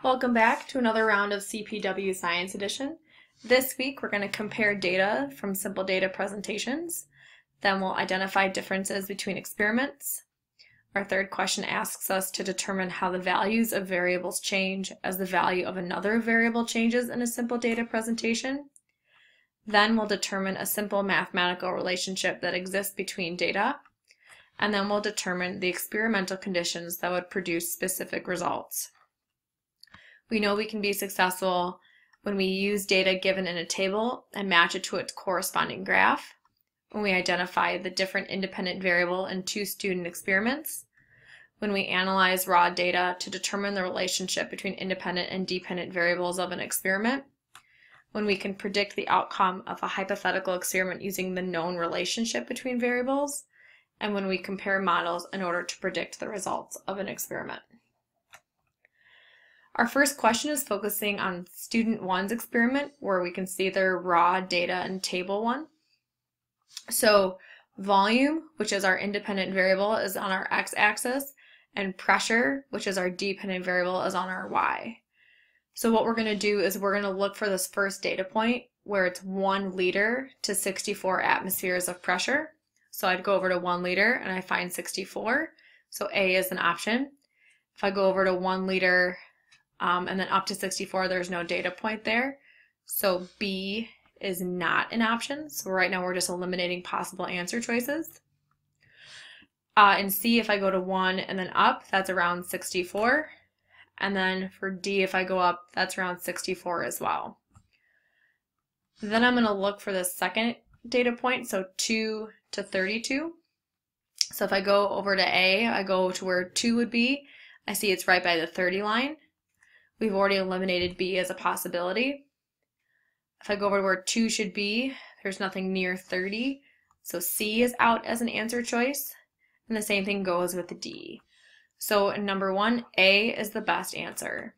Welcome back to another round of CPW Science Edition. This week we're going to compare data from simple data presentations. Then we'll identify differences between experiments. Our third question asks us to determine how the values of variables change as the value of another variable changes in a simple data presentation. Then we'll determine a simple mathematical relationship that exists between data. And then we'll determine the experimental conditions that would produce specific results. We know we can be successful when we use data given in a table and match it to its corresponding graph, when we identify the different independent variable in two student experiments, when we analyze raw data to determine the relationship between independent and dependent variables of an experiment, when we can predict the outcome of a hypothetical experiment using the known relationship between variables, and when we compare models in order to predict the results of an experiment. Our first question is focusing on student 1's experiment, where we can see their raw data in table 1. So volume, which is our independent variable, is on our x-axis, and pressure, which is our dependent variable, is on our y. So what we're going to do is we're going to look for this first data point where it's 1 liter to 64 atmospheres of pressure. So I'd go over to 1 liter and I find 64. So A is an option. If I go over to 1 liter and then up to 64, there's no data point there. So B is not an option. So right now we're just eliminating possible answer choices. In C, if I go to 1 and then up, that's around 64. And then for D, if I go up, that's around 64 as well. Then I'm going to look for the second data point, so 2 to 32. So if I go over to A, I go to where 2 would be. I see it's right by the 30 line. We've already eliminated B as a possibility. If I go over to where 2 should be, there's nothing near 30. So C is out as an answer choice. And the same thing goes with D. So in number 1, A is the best answer.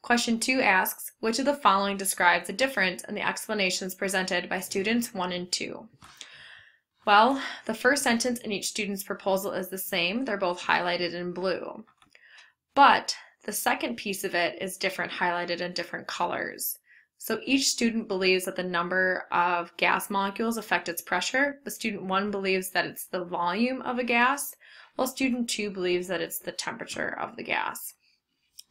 Question 2 asks, which of the following describes the difference in the explanations presented by students 1 and 2? Well, the first sentence in each student's proposal is the same. They're both highlighted in blue. But the second piece of it is different, highlighted in different colors. So each student believes that the number of gas molecules affect its pressure, but student 1 believes that it's the volume of a gas, while student 2 believes that it's the temperature of the gas.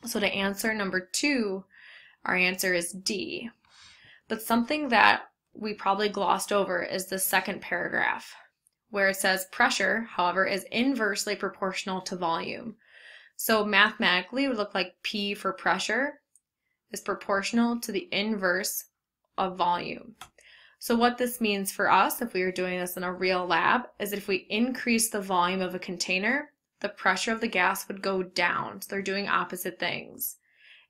So to answer number 2, our answer is D. But something that we probably glossed over is the second paragraph, where it says pressure, however, is inversely proportional to volume. So mathematically, it would look like P for pressure is proportional to the inverse of volume. So what this means for us, if we were doing this in a real lab, is that if we increase the volume of a container, the pressure of the gas would go down. So they're doing opposite things.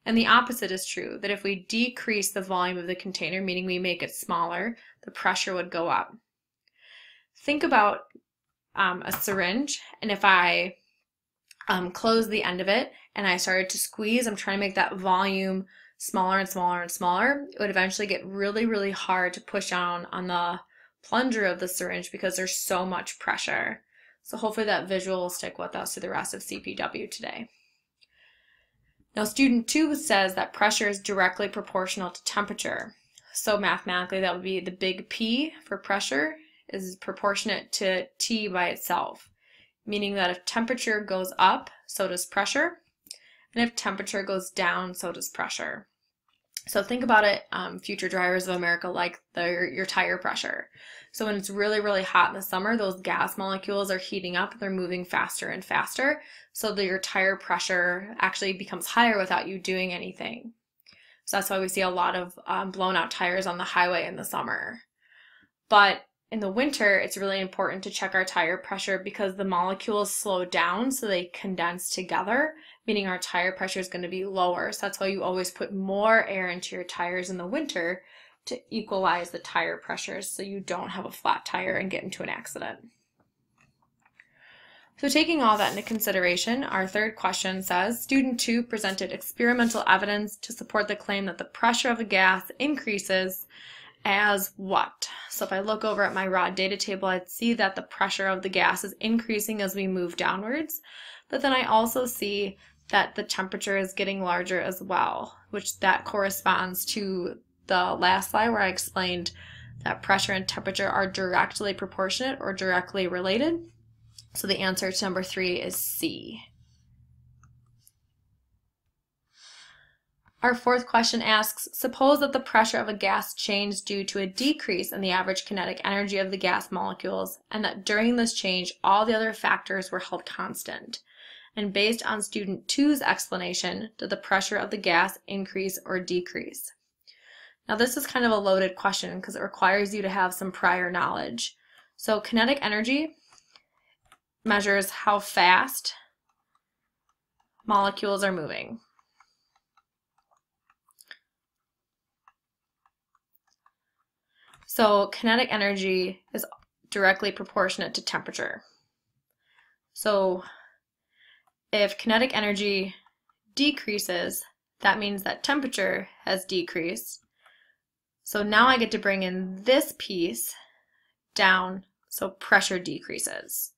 And the opposite is true, that if we decrease the volume of the container, meaning we make it smaller, the pressure would go up. Think about a syringe, and if I close the end of it and I started to squeeze, I'm trying to make that volume smaller and smaller and smaller, it would eventually get really, really hard to push down on the plunger of the syringe because there's so much pressure. So hopefully that visual will stick with us through the rest of CPW today. Now student 2 says that pressure is directly proportional to temperature. So mathematically that would be the big P for pressure is proportionate to T by itself, meaning that if temperature goes up, so does pressure, and if temperature goes down, so does pressure. So think about it, future drivers of America, like your tire pressure. So when it's really, really hot in the summer, those gas molecules are heating up, they're moving faster and faster, so that your tire pressure actually becomes higher without you doing anything. So that's why we see a lot of blown out tires on the highway in the summer. But in the winter, it's really important to check our tire pressure because the molecules slow down, so they condense together, meaning our tire pressure is going to be lower. So that's why you always put more air into your tires in the winter to equalize the tire pressures so you don't have a flat tire and get into an accident. So taking all that into consideration, our third question says, student 2 presented experimental evidence to support the claim that the pressure of a gas increases as what? So if I look over at my raw data table, I'd see that the pressure of the gas is increasing as we move downwards, but then I also see that the temperature is getting larger as well, which that corresponds to the last slide where I explained that pressure and temperature are directly proportionate or directly related. So the answer to number 3 is C. Our fourth question asks, suppose that the pressure of a gas changed due to a decrease in the average kinetic energy of the gas molecules, and that during this change all the other factors were held constant. And based on student 2's explanation, did the pressure of the gas increase or decrease? Now this is kind of a loaded question because it requires you to have some prior knowledge. So kinetic energy measures how fast molecules are moving. So kinetic energy is directly proportionate to temperature. So if kinetic energy decreases, that means that temperature has decreased. So now I get to bring in this piece down, so pressure decreases.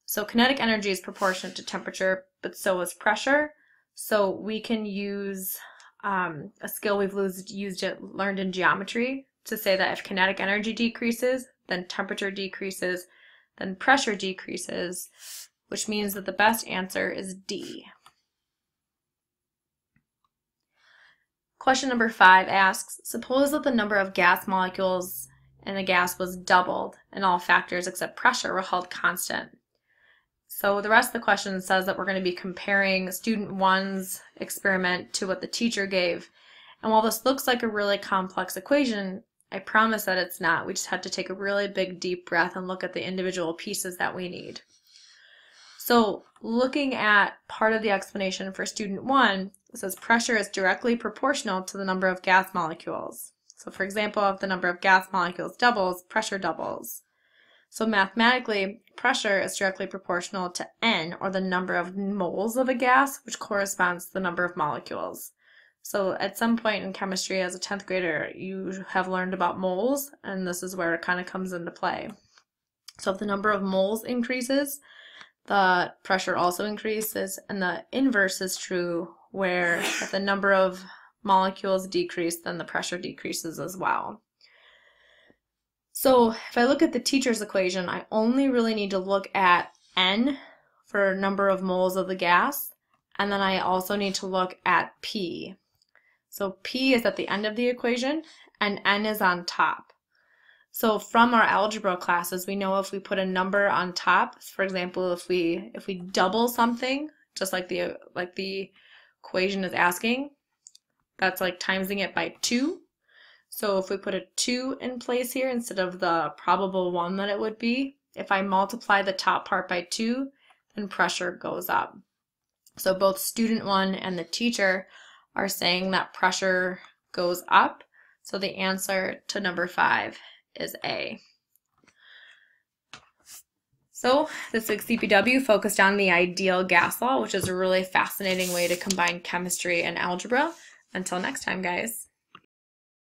So kinetic energy is proportionate to temperature, but so is pressure. So we can use a skill we've learned in geometry to say that if kinetic energy decreases, then temperature decreases, then pressure decreases, which means that the best answer is D. Question number 5 asks, suppose that the number of gas molecules in a gas was doubled and all factors except pressure were held constant. So the rest of the question says that we're going to be comparing student 1's experiment to what the teacher gave. And while this looks like a really complex equation, I promise that it's not. We just have to take a really big deep breath and look at the individual pieces that we need. So looking at part of the explanation for student 1, it says pressure is directly proportional to the number of gas molecules. So for example, if the number of gas molecules doubles, pressure doubles. So mathematically, pressure is directly proportional to N, or the number of moles of a gas, which corresponds to the number of molecules. So at some point in chemistry as a 10th grader, you have learned about moles, and this is where it kind of comes into play. So if the number of moles increases, the pressure also increases, and the inverse is true, where if the number of molecules decrease, then the pressure decreases as well. So if I look at the teacher's equation, I only really need to look at N for number of moles of the gas, and then I also need to look at P. So P is at the end of the equation, and N is on top. So from our algebra classes, we know if we put a number on top, for example, if we double something, just like the equation is asking, that's like timesing it by 2. So if we put a 2 in place here instead of the probable 1 that it would be, if I multiply the top part by 2, then pressure goes up. So both student 1 and the teacher are saying that pressure goes up. So the answer to number 5 is A. So this week's CPW focused on the ideal gas law, which is a really fascinating way to combine chemistry and algebra. Until next time, guys.